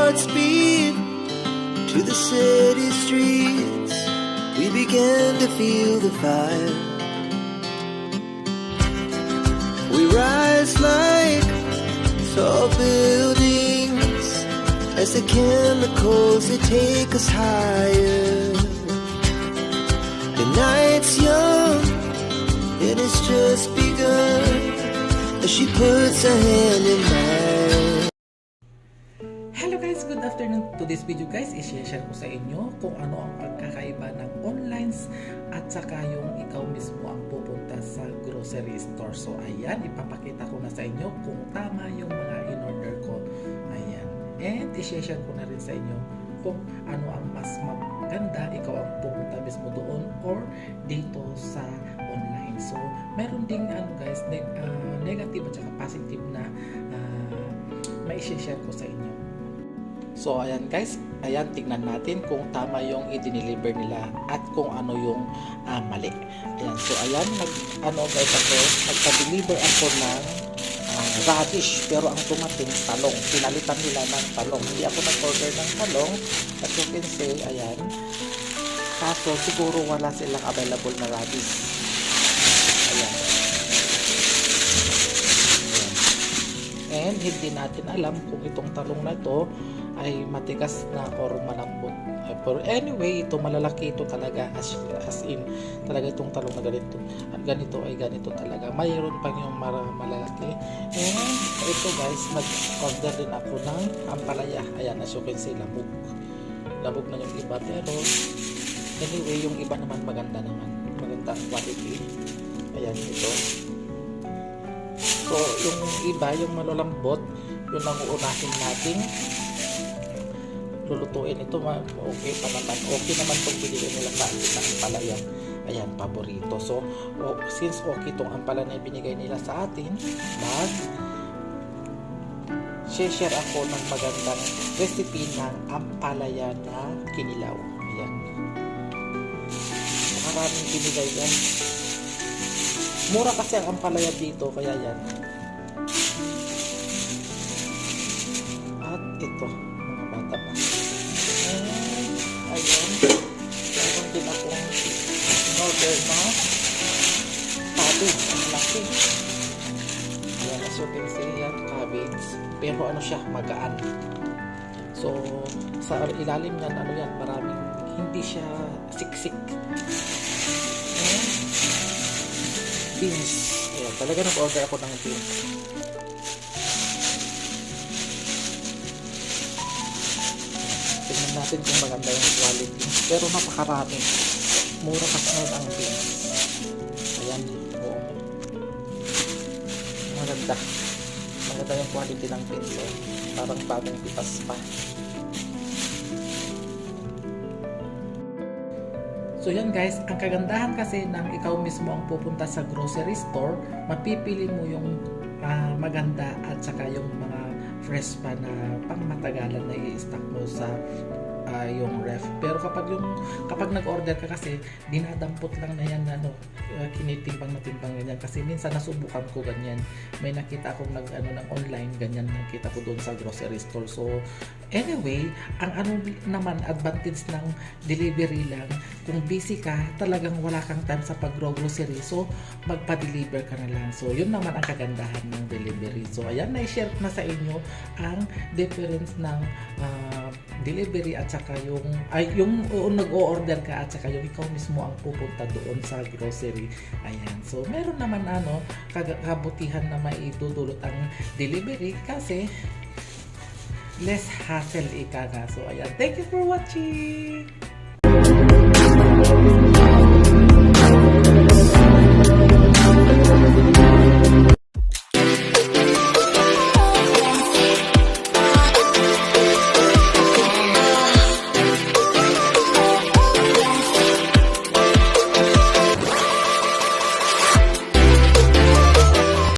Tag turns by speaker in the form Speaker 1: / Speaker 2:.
Speaker 1: hearts beat to the city streets. We began to feel the fire. We rise like tall buildings as the chemicals, they take us higher. The night's young and it's just begun as she puts her hand in mine.
Speaker 2: Hello guys, good afternoon. To this video guys, i-share ko sa inyo kung ano ang pagkakaiba ng online at saka yung ikaw mismo ang pupunta sa grocery store. So ayan, ipapakita ko na sa inyo kung tama yung mga in-order ko. Ayan. And i-share ko na rin sa inyo kung ano ang mas maganda, ikaw ang pupunta mismo doon or dito sa online. So meron ding guys, negative at saka positive na mai-share ko sa inyo. So ayan guys, ayan tignan natin kung tama yung i-deliver nila at kung ano yung mali. Ayan, so ayan nagpa-deliver ako ng radish, pero ang tumating talong. Pinalitan nila ng talong. Hindi ako nag-order ng talong, as you can say, ayan. Kaso siguro wala silang available na radish. Ayan. And hindi natin alam kung itong talong na to ay matigas na or malambot. Pero anyway, ito malalaki ito talaga, as in talaga itong talong na ganito. At ganito ay ganito talaga. Mayroon pang yung malalaki. And ito guys, nag-order din ako ng ampalaya. Ayan, as you can see, labog. Labog na yung iba. Pero anyway, yung iba naman maganda naman. Maganda ang quality. Ayan, ito. So, yung iba, yung malalambot, yun ang uunahin natin lulutuin. Ito okay pa naman. Okay naman itong binili nila kasi ng ampalaya. Ayan, paborito. So, since okay itong ampalaya na binigay nila sa atin, share ako ng magandang recipe ng ampalaya na kinilaw. Ayan. Maraming binigay yan. Mura kasi ang ampalaya dito, kaya yan. At ito, mga bata pa. Ayan, meron din akong in-order na cabbage, ang laki. Ayan, as you can see, yan, cabbage. Pero ano siya, magaan. So, sa ilalim yan, ano yan, maraming, hindi siya siksik. Ayan, beans. Ayan, talaga nag-order ako ng beans. Tingnan natin kung maganda yung quality. Pero napakarami. Mura kasi ngayon ang beans. Ayan. Oo. Maganda. Maganda yung quality ng beans. So, parang bagong pitas pa. So yan guys, ang kagandahan kasi ng ikaw mismo ang pupunta sa grocery store, mapipili mo yung maganda at saka yung mga fresh pa na pangmatagalan na i-stock mo sa yung ref. Pero kapag nag-order ka kasi, dinadampot lang na yan kinitimbang na timbang ganyan. Kasi minsan nasubukan ko ganyan. May nakita akong ng online, ganyan nakita ko doon sa grocery store. So anyway, ang naman advantage ng delivery lang, kung busy ka, talagang wala kang time sa pag-grocery, so magpa-deliver ka na lang. So yun naman ang kagandahan ng delivery. So ayan, na-share na sa inyo ang difference ng delivery at saka yung nag-o-order ka at saka yung ikaw mismo ang pupunta doon sa grocery. Ayan. So meron naman kabutihan na maidudulot ang delivery kasi less hassle ika nga. So ayan. Thank you for watching.